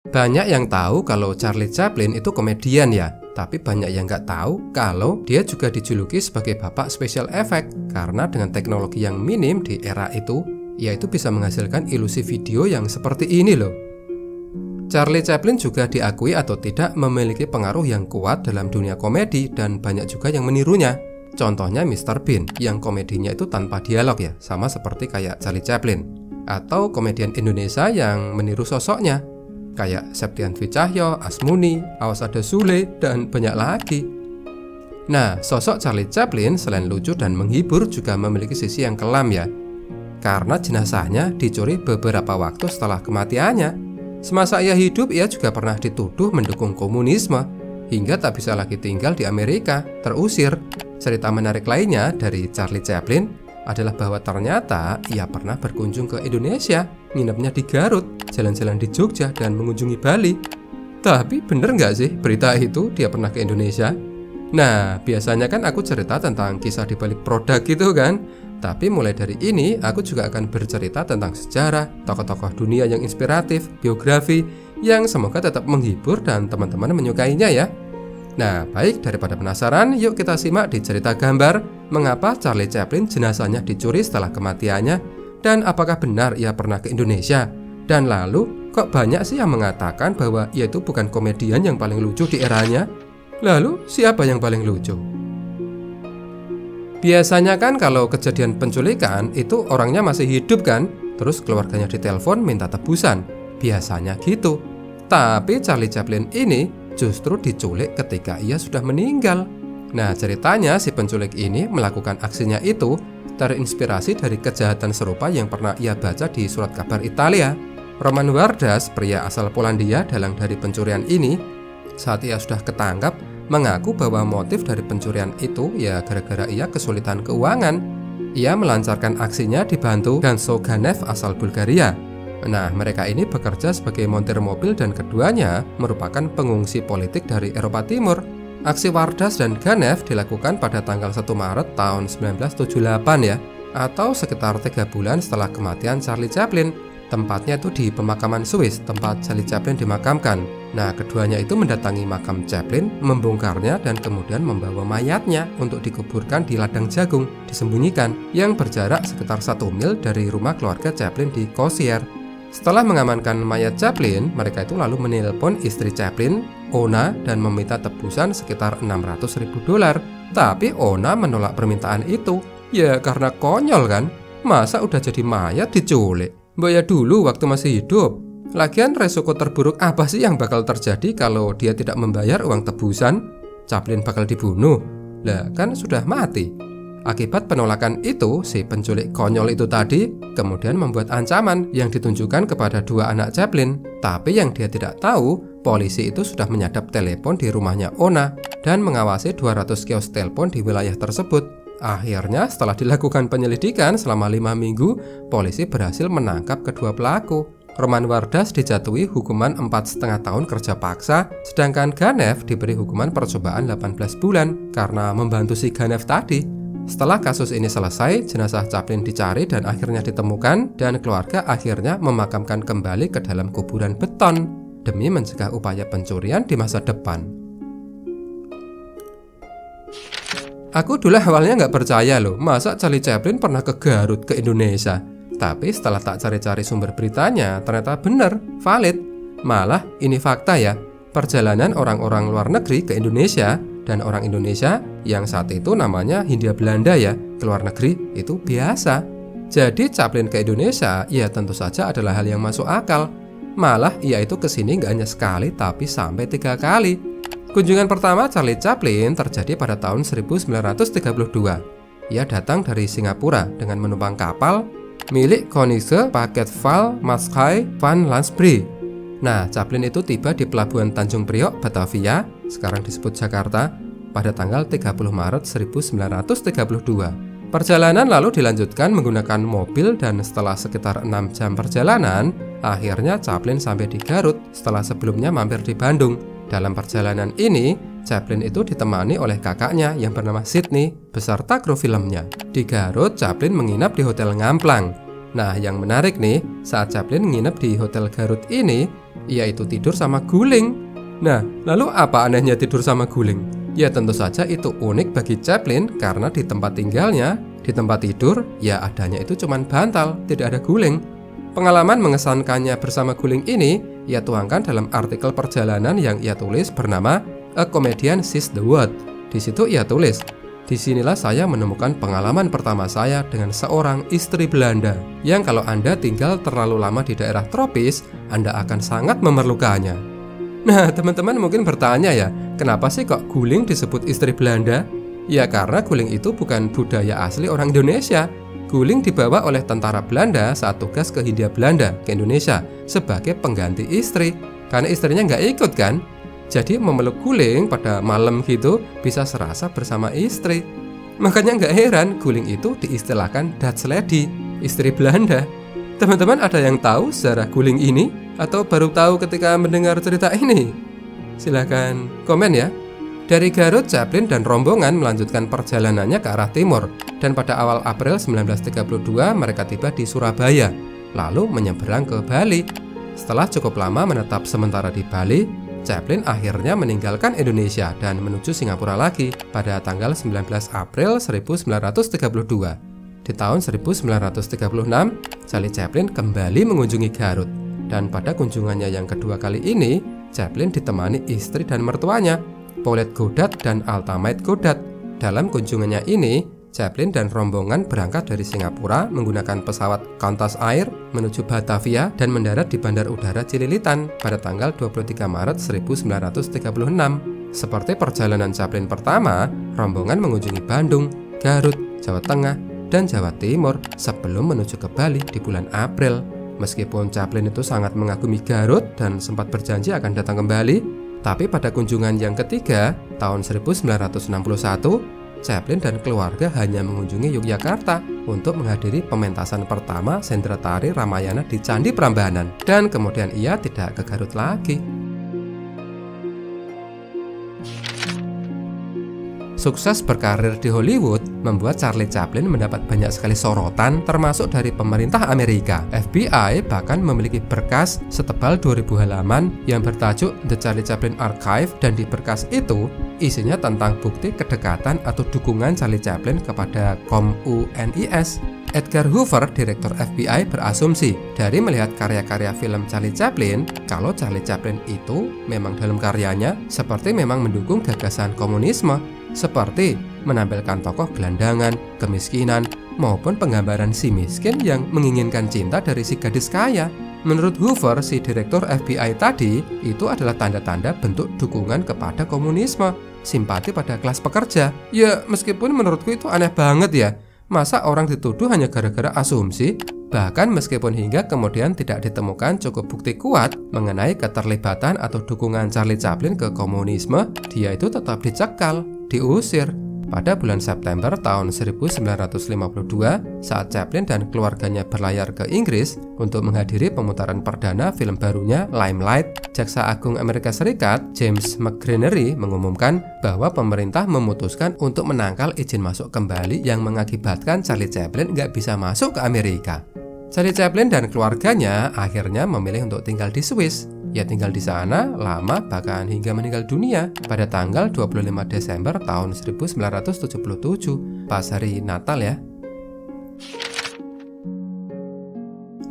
Banyak yang tahu kalau Charlie Chaplin itu komedian ya, tapi banyak yang nggak tahu kalau dia juga dijuluki sebagai bapak special effect karena dengan teknologi yang minim di era itu, yaitu bisa menghasilkan ilusi video yang seperti ini loh. Charlie Chaplin juga diakui atau tidak memiliki pengaruh yang kuat dalam dunia komedi dan banyak juga yang menirunya. Contohnya Mr. Bean yang komedinya itu tanpa dialog ya, sama seperti kayak Charlie Chaplin. Atau komedian Indonesia yang meniru sosoknya, kayak Septian Dwi Cahyo, Asmuni, Awas Ada Sule, dan banyak lagi. Nah, sosok Charlie Chaplin selain lucu dan menghibur juga memiliki sisi yang kelam ya. Karena jenazahnya dicuri beberapa waktu setelah kematiannya. Semasa ia hidup, ia juga pernah dituduh mendukung komunisme, hingga tak bisa lagi tinggal di Amerika, terusir. Cerita menarik lainnya dari Charlie Chaplin adalah bahwa ternyata ia pernah berkunjung ke Indonesia, nginepnya di Garut, jalan-jalan di Jogja, dan mengunjungi Bali. Tapi bener nggak sih berita itu dia pernah ke Indonesia? Nah, biasanya kan aku cerita tentang kisah di balik produk gitu kan. Tapi mulai dari ini, aku juga akan bercerita tentang sejarah, tokoh-tokoh dunia yang inspiratif, biografi, yang semoga tetap menghibur dan teman-teman menyukainya ya. Nah, baik daripada penasaran, yuk kita simak di cerita gambar mengapa Charlie Chaplin jenazahnya dicuri setelah kematiannya, dan apakah benar ia pernah ke Indonesia. Dan lalu, kok banyak sih yang mengatakan bahwa ia itu bukan komedian yang paling lucu di eranya? Lalu, siapa yang paling lucu? Biasanya kan kalau kejadian penculikan itu orangnya masih hidup kan, terus keluarganya ditelepon minta tebusan. Biasanya gitu. Tapi Charlie Chaplin ini justru diculik ketika ia sudah meninggal. Nah, ceritanya si penculik ini melakukan aksinya itu terinspirasi dari kejahatan serupa yang pernah ia baca di surat kabar Italia. Roman Wardas, pria asal Polandia dalang dari pencurian ini, saat ia sudah ketangkap, mengaku bahwa motif dari pencurian itu ya gara-gara ia kesulitan keuangan. Ia melancarkan aksinya dibantu Ganso Ganev asal Bulgaria. Nah, mereka ini bekerja sebagai montir mobil dan keduanya merupakan pengungsi politik dari Eropa Timur. Aksi Wardas dan Ganev dilakukan pada tanggal 1 Maret tahun 1978 ya, atau sekitar 3 bulan setelah kematian Charlie Chaplin. Tempatnya itu di pemakaman Swiss, tempat Charlie Chaplin dimakamkan. Nah, keduanya itu mendatangi makam Chaplin, membongkarnya dan kemudian membawa mayatnya untuk dikuburkan di ladang jagung, disembunyikan, yang berjarak sekitar 1 mil dari rumah keluarga Chaplin di Kosier. Setelah mengamankan mayat Chaplin, mereka itu lalu menelpon istri Chaplin, Ona, dan meminta tebusan sekitar $600.000. Tapi Ona menolak permintaan itu. Ya karena konyol kan, masa udah jadi mayat diculik? Bayar dulu waktu masih hidup. Lagian resiko terburuk apa sih yang bakal terjadi kalau dia tidak membayar uang tebusan? Chaplin bakal dibunuh. Lah kan sudah mati. Akibat penolakan itu, si penculik konyol itu tadi kemudian membuat ancaman yang ditunjukkan kepada 2 anak Chaplin. Tapi yang dia tidak tahu, polisi itu sudah menyadap telepon di rumahnya Ona dan mengawasi 200 kios telepon di wilayah tersebut. Akhirnya setelah dilakukan penyelidikan selama 5 minggu, polisi berhasil menangkap kedua pelaku. Roman Wardas dijatuhi hukuman 4,5 tahun kerja paksa, sedangkan Ganev diberi hukuman percobaan 18 bulan karena membantu si Ganev tadi. Setelah kasus ini selesai, jenazah Chaplin dicari dan akhirnya ditemukan, dan keluarga akhirnya memakamkan kembali ke dalam kuburan beton demi mencegah upaya pencurian di masa depan. Aku dulu awalnya nggak percaya loh, masa Charlie Chaplin pernah ke Garut, ke Indonesia. Tapi setelah tak cari-cari sumber beritanya, ternyata benar, valid. Malah ini fakta ya, perjalanan orang-orang luar negeri ke Indonesia dan orang Indonesia yang saat itu namanya Hindia Belanda ya, ke luar negeri itu biasa. Jadi Chaplin ke Indonesia ya tentu saja adalah hal yang masuk akal. Malah ia itu kesini nggak hanya sekali tapi sampai 3 kali. Kunjungan pertama Charlie Chaplin terjadi pada tahun 1932. Ia datang dari Singapura dengan menumpang kapal milik Koninklijke Paketvaart Maatschappij van Landsbri. Nah, Chaplin itu tiba di pelabuhan Tanjung Priok, Batavia, sekarang disebut Jakarta, pada tanggal 30 Maret 1932. Perjalanan lalu dilanjutkan menggunakan mobil dan setelah sekitar 6 jam perjalanan, akhirnya Chaplin sampai di Garut setelah sebelumnya mampir di Bandung. Dalam perjalanan ini, Chaplin itu ditemani oleh kakaknya yang bernama Sidney beserta kru filmnya. Di Garut, Chaplin menginap di Hotel Ngamplang. Nah, yang menarik nih, saat Chaplin menginap di Hotel Garut ini, Ia itu tidur sama guling. Nah, lalu apa anehnya tidur sama guling? Ya tentu saja itu unik bagi Chaplin karena di tempat tinggalnya, di tempat tidur, ya adanya itu cuma bantal, tidak ada guling. Pengalaman mengesankannya bersama guling ini ia tuangkan dalam artikel perjalanan yang ia tulis bernama A Comedian Sees the World. Di situ ia tulis, "Disinilah saya menemukan pengalaman pertama saya dengan seorang istri Belanda yang kalau Anda tinggal terlalu lama di daerah tropis, Anda akan sangat memerlukannya." Nah, teman-teman mungkin bertanya ya, kenapa sih kok guling disebut istri Belanda? Ya karena guling itu bukan budaya asli orang Indonesia. Guling dibawa oleh tentara Belanda saat tugas ke Hindia Belanda, ke Indonesia, sebagai pengganti istri. Karena istrinya nggak ikut kan? Jadi memeluk guling pada malam gitu bisa serasa bersama istri. Makanya nggak heran guling itu diistilahkan Dutch lady, istri Belanda. Teman-teman ada yang tahu sejarah guling ini? Atau baru tahu ketika mendengar cerita ini? Silahkan komen ya. Dari Garut, Chaplin dan rombongan melanjutkan perjalanannya ke arah timur, dan pada awal April 1932 mereka tiba di Surabaya, lalu menyeberang ke Bali. Setelah cukup lama menetap sementara di Bali, Chaplin akhirnya meninggalkan Indonesia dan menuju Singapura lagi pada tanggal 19 April 1932. Di tahun 1936, Charlie Chaplin kembali mengunjungi Garut, dan pada kunjungannya yang kedua kali ini, Chaplin ditemani istri dan mertuanya, Paulette Goddard dan Altamide Goddard. Dalam kunjungannya ini, Chaplin dan rombongan berangkat dari Singapura menggunakan pesawat Qantas Air menuju Batavia dan mendarat di Bandar Udara Cililitan pada tanggal 23 Maret 1936. Seperti perjalanan Chaplin pertama, rombongan mengunjungi Bandung, Garut, Jawa Tengah, dan Jawa Timur sebelum menuju ke Bali di bulan April. Meskipun Chaplin itu sangat mengagumi Garut dan sempat berjanji akan datang kembali, tapi pada kunjungan yang ketiga, tahun 1961, Chaplin dan keluarga hanya mengunjungi Yogyakarta untuk menghadiri pementasan pertama sendera tari Ramayana di Candi Prambanan, dan kemudian ia tidak ke Garut lagi. Sukses berkarir di Hollywood membuat Charlie Chaplin mendapat banyak sekali sorotan termasuk dari pemerintah Amerika. FBI bahkan memiliki berkas setebal 2000 halaman yang bertajuk The Charlie Chaplin Archive, dan di berkas itu isinya tentang bukti kedekatan atau dukungan Charlie Chaplin kepada Komunis. Edgar Hoover, direktur FBI, berasumsi dari melihat karya-karya film Charlie Chaplin kalau Charlie Chaplin itu memang dalam karyanya seperti memang mendukung gagasan komunisme, seperti menampilkan tokoh gelandangan, kemiskinan, maupun penggambaran si miskin yang menginginkan cinta dari si gadis kaya. Menurut Hoover, si direktur FBI tadi itu adalah tanda-tanda bentuk dukungan kepada komunisme, simpati pada kelas pekerja. Ya, meskipun menurutku itu aneh banget ya. Masa orang dituduh hanya gara-gara asumsi? Bahkan meskipun hingga kemudian tidak ditemukan cukup bukti kuat mengenai keterlibatan atau dukungan Charlie Chaplin ke komunisme, dia itu tetap dicekal, diusir. Pada bulan September tahun 1952, saat Chaplin dan keluarganya berlayar ke Inggris untuk menghadiri pemutaran perdana film barunya Limelight, Jaksa Agung Amerika Serikat James McGranary mengumumkan bahwa pemerintah memutuskan untuk menangkal izin masuk kembali yang mengakibatkan Charlie Chaplin nggak bisa masuk ke Amerika. Charlie Chaplin dan keluarganya akhirnya memilih untuk tinggal di Swiss. Ia tinggal di sana lama, bahkan hingga meninggal dunia pada tanggal 25 Desember tahun 1977, pas hari Natal ya.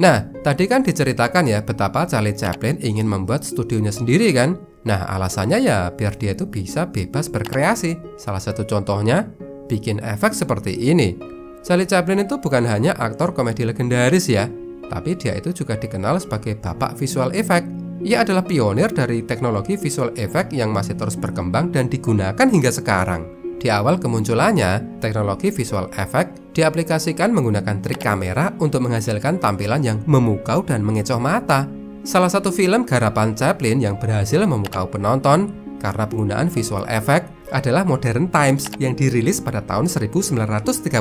Nah, tadi kan diceritakan ya betapa Charlie Chaplin ingin membuat studionya sendiri kan? Nah, alasannya ya biar dia itu bisa bebas berkreasi. Salah satu contohnya, bikin efek seperti ini. Charlie Chaplin itu bukan hanya aktor komedi legendaris ya, tapi dia itu juga dikenal sebagai bapak visual effect. Ia adalah pionir dari teknologi visual effect yang masih terus berkembang dan digunakan hingga sekarang. Di awal kemunculannya, teknologi visual effect diaplikasikan menggunakan trik kamera untuk menghasilkan tampilan yang memukau dan mengecoh mata. Salah satu film garapan Chaplin yang berhasil memukau penonton karena penggunaan visual effect adalah Modern Times yang dirilis pada tahun 1936.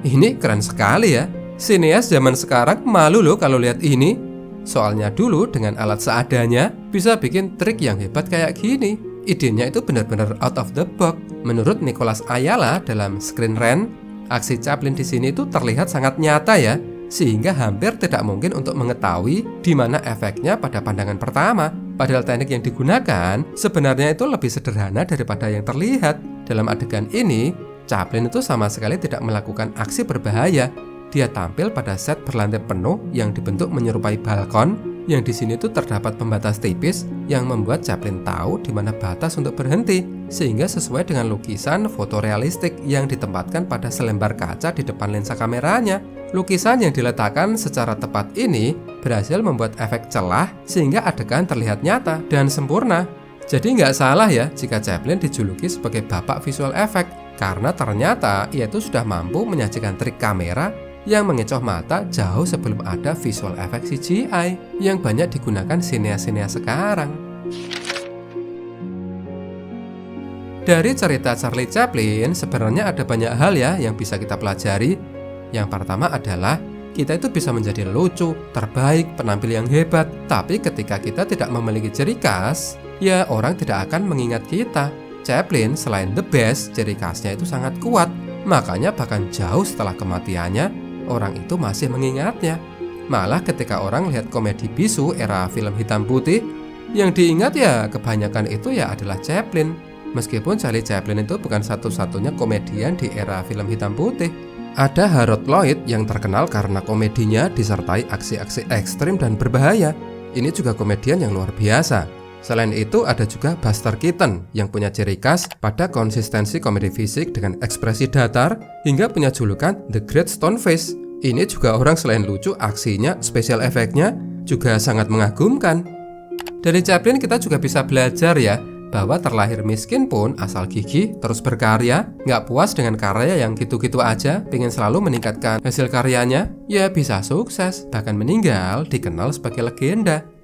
Ini keren sekali ya. Sineas zaman sekarang malu loh kalau lihat ini. Soalnya dulu dengan alat seadanya bisa bikin trik yang hebat kayak gini. Idenya itu benar-benar out of the box. Menurut Nicholas Ayala dalam Screen Rant, aksi Chaplin di sini itu terlihat sangat nyata ya. sehingga hampir tidak mungkin untuk mengetahui di mana efeknya pada pandangan pertama. Padahal teknik yang digunakan sebenarnya itu lebih sederhana daripada yang terlihat. Dalam adegan ini, Chaplin itu sama sekali tidak melakukan aksi berbahaya. Dia tampil pada set berlantai penuh yang dibentuk menyerupai balkon, yang di sini tuh terdapat pembatas tipis yang membuat Chaplin tahu di mana batas untuk berhenti, sehingga sesuai dengan lukisan fotorealistik yang ditempatkan pada selembar kaca di depan lensa kameranya. Lukisan yang diletakkan secara tepat ini berhasil membuat efek celah sehingga adegan terlihat nyata dan sempurna. Jadi nggak salah ya jika Chaplin dijuluki sebagai bapak visual effect, karena ternyata ia itu sudah mampu menyajikan trik kamera yang mengecoh mata jauh sebelum ada visual effect CGI yang banyak digunakan sineas-sineas sekarang. Dari cerita Charlie Chaplin, sebenarnya ada banyak hal ya yang bisa kita pelajari. Yang pertama adalah kita itu bisa menjadi lucu, terbaik, penampil yang hebat. Tapi ketika kita tidak memiliki ciri khas, ya orang tidak akan mengingat kita. Chaplin selain the best, ciri khasnya itu sangat kuat. Makanya bahkan jauh setelah kematiannya, orang itu masih mengingatnya. Malah ketika orang lihat komedi bisu era film hitam putih, yang diingat ya kebanyakan itu ya adalah Chaplin. Meskipun Charlie Chaplin itu bukan satu-satunya komedian di era film hitam putih. Ada Harold Lloyd yang terkenal karena komedinya disertai aksi-aksi ekstrim dan berbahaya. Ini juga komedian yang luar biasa. Selain itu ada juga Buster Keaton yang punya ciri khas pada konsistensi komedi fisik dengan ekspresi datar hingga punya julukan The Great Stone Face. Ini juga orang selain lucu, aksinya, spesial efeknya juga sangat mengagumkan. Dari Chaplin kita juga bisa belajar ya bahwa terlahir miskin pun asal gigih terus berkarya, nggak puas dengan karya yang gitu-gitu aja, pengen selalu meningkatkan hasil karyanya, ya bisa sukses, bahkan meninggal dikenal sebagai legenda.